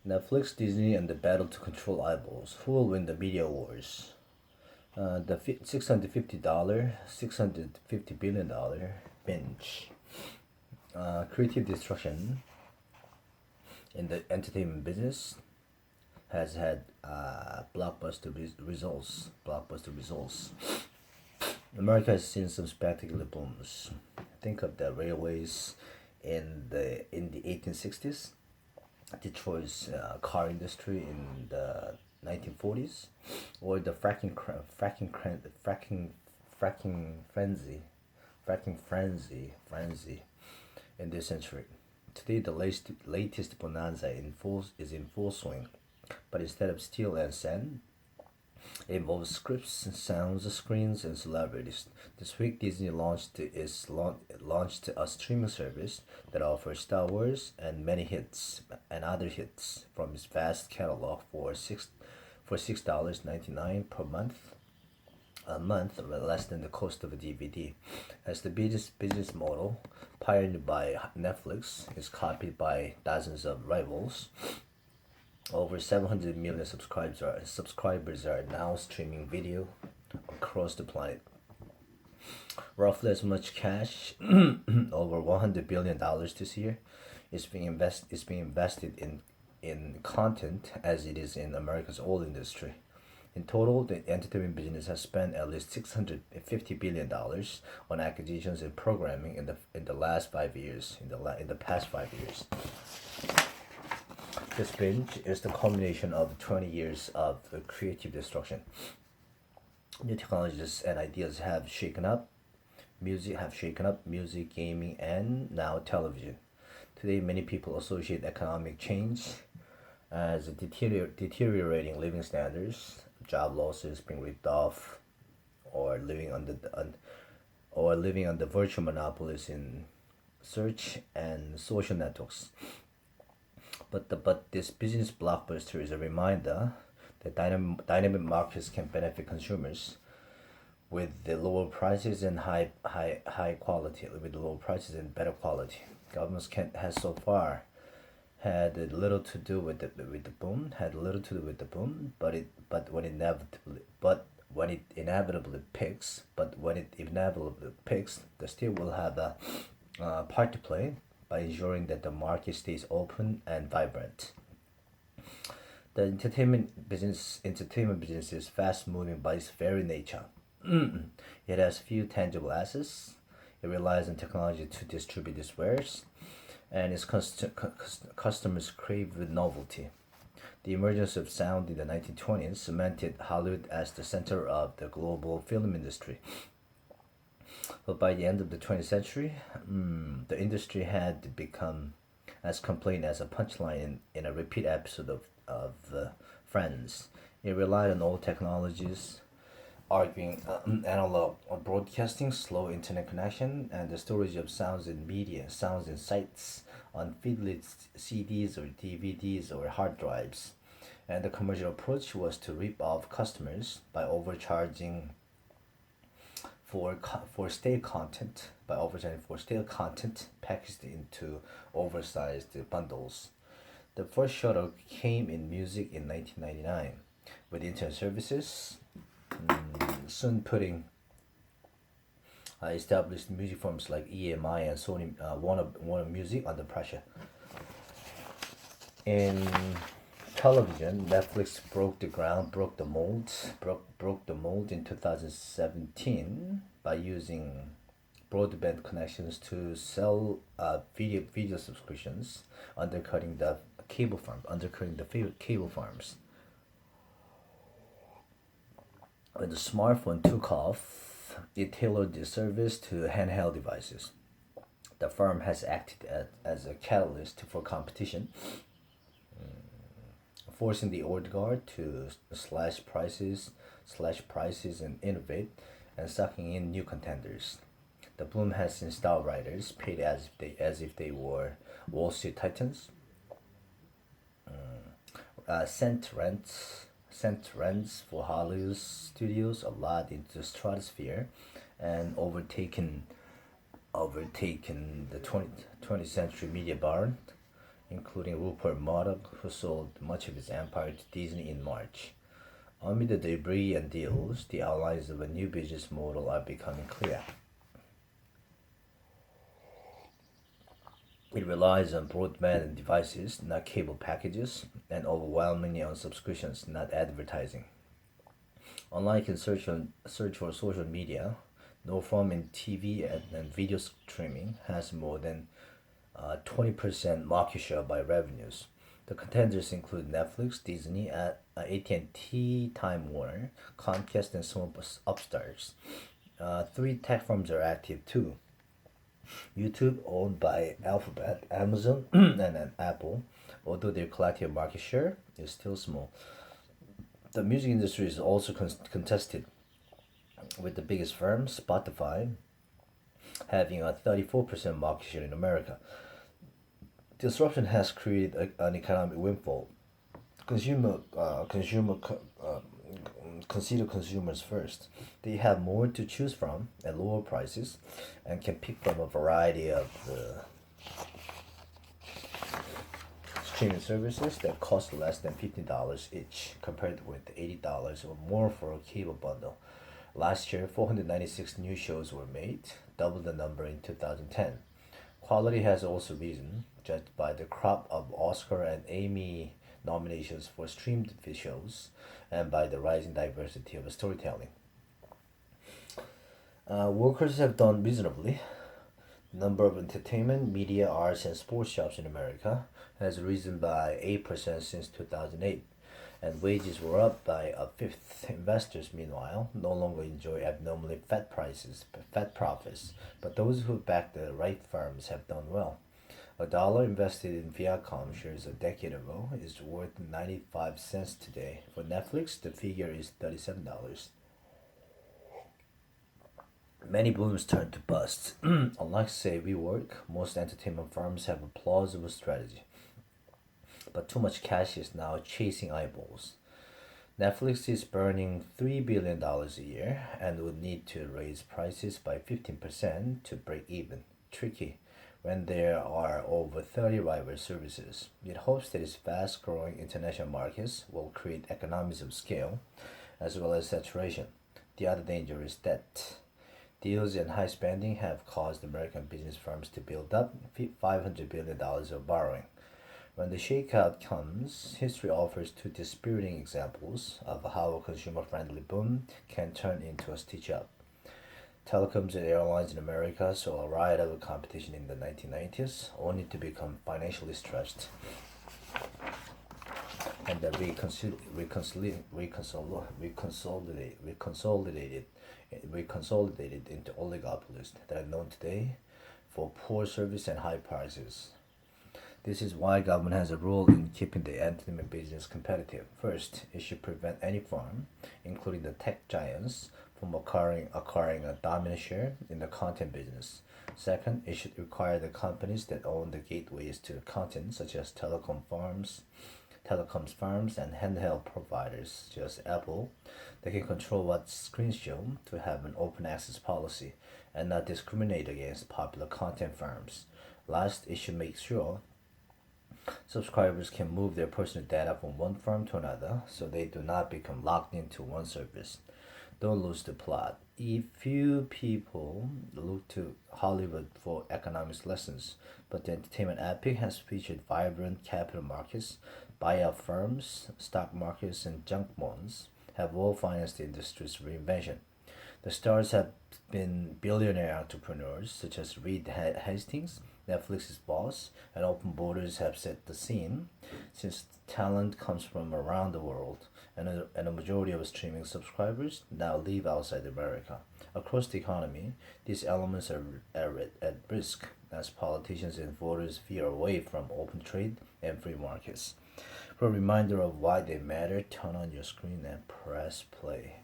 Netflix, Disney, and the battle to control eyeballs. Who will win the media wars? The $650 binge. Creative destruction in the entertainment business has had results. Blockbuster results. America has seen some spectacular booms. Think of the railways in the 1860s, Detroit's car industry in the 1940s, or the fracking frenzy in this century. Today, the latest bonanza is in full swing, but instead of steel and sand, it involves scripts, sounds, screens, and celebrities. This week, Disney launched a streaming service that offers Star Wars and many hits and other hits from its vast catalog for $6.99 per month. A month, less than the cost of a DVD. As the business model pioneered by Netflix is copied by dozens of rivals, over 700 million subscribers are now streaming video across the planet. Roughly as much cash, over $100 billion this year, is being invested in content as it is in America's oil industry. In total, the entertainment business has spent at least $650 billion on acquisitions and programming in the last 5 years. In the past 5 years, this binge is the culmination of 20 years of creative destruction. New technologies and ideas have shaken up. Music, gaming, and now television. Today, many people associate economic change as deteriorating living standards, job losses, being ripped off, or living under virtual monopolies in search and social networks. But this business blockbuster is a reminder that dynamic markets can benefit consumers with the lower prices and high quality, with lower prices and better quality. Governments has so far had little to do with the boom, but when it inevitably picks, the state will have a part to play by ensuring that the market stays open and vibrant. The entertainment business is fast moving by its very nature. It has few tangible assets. It relies on technology to distribute its wares, and its customers crave novelty. The emergence of sound in the 1920s cemented Hollywood as the center of the global film industry. But by the end of the 20th century, the industry had become as complaint as a punchline in a repeat episode of Friends. It relied on old technologies, arguing analog broadcasting, slow internet connection, and the storage of sounds in sites on feedless CDs or DVDs or hard drives. And the commercial approach was to rip off customers by overcharging for stale content packaged into oversized bundles. The first shuttle came in music in 1999 with internet services, soon putting established music firms like EMI and Sony Warner Music under pressure. In television, Netflix broke the mold in 2017 by using broadband connections to sell video subscriptions, undercutting the cable farms. When the smartphone took off, it tailored the service to handheld devices. The firm has acted as a catalyst for competition, forcing the old guard to slash prices and innovate, and sucking in new contenders. The boom has seen star writers paid as if they were Wall Street titans, sent rents for Hollywood studios a lot into the stratosphere, and overtaken the 20th century media barn, including Rupert Murdoch, who sold much of his empire to Disney in March. Amid the debris and deals, the outlines of a new business model are becoming clear. It relies on broadband devices, not cable packages, and overwhelmingly on subscriptions, not advertising. Unlike in search for social media, no firm in TV and video streaming has more than 20% market share by revenues. The contenders include Netflix, Disney, AT&T, Time Warner, Comcast, and some upstarts. Three tech firms are active too. YouTube, owned by Alphabet, Amazon, and then Apple, although their collective market share is still small. The music industry is also contested, with the biggest firm, Spotify, having a 34% market share in America. Disruption has created an economic windfall. Consumer, consumer, consider consumers first. They have more to choose from at lower prices, and can pick from a variety of streaming services that cost less than $50 each, compared with $80 or more for a cable bundle. Last year, 496 new shows were made, double the number in 2010. Quality has also risen, judged by the crop of Oscar and Emmy nominations for streamed shows, and by the rising diversity of storytelling. Workers have done reasonably. The number of entertainment, media, arts, and sports jobs in America has risen by 8% since 2008, and wages were up by a fifth. Investors, meanwhile, no longer enjoy abnormally fat profits, but those who back the right firms have done well. A dollar invested in Viacom shares a decade ago is worth 95 cents today. For Netflix, the figure is $37. Many booms turn to busts. Unlike, say, WeWork, most entertainment firms have a plausible strategy. But too much cash is now chasing eyeballs. Netflix is burning $3 billion a year and would need to raise prices by 15% to break even. Tricky when there are over 30 rival services. It hopes that its fast growing international markets will create economies of scale as well as saturation. The other danger is debt. Deals and high spending have caused American business firms to build up $500 billion of borrowing. When the shakeout comes, history offers two dispiriting examples of how a consumer-friendly boom can turn into a stitch up. Telecoms and airlines in America saw a riot of competition in the 1990s, only to become financially stretched and then reconsolidated into oligopolies that are known today for poor service and high prices. This is why government has a role in keeping the entertainment business competitive. First, it should prevent any firm, including the tech giants, from acquiring a dominant share in the content business. Second, it should require the companies that own the gateways to content, such as telecoms firms, and handheld providers, such as Apple, that can control what screens show, to have an open access policy and not discriminate against popular content firms. Last, it should make sure subscribers can move their personal data from one firm to another, so they do not become locked into one service. Don't lose the plot. Few people look to Hollywood for economics lessons, but the entertainment epic has featured vibrant capital markets, buyout firms, stock markets, and junk bonds have all financed the industry's reinvention. The stars have been billionaire entrepreneurs such as Reed Hastings, Netflix's boss, and Open Borders have set the scene, since talent comes from around the world, and a majority of streaming subscribers now live outside America. Across the economy, these elements are at risk as politicians and voters veer away from open trade and free markets. For a reminder of why they matter, turn on your screen and press play.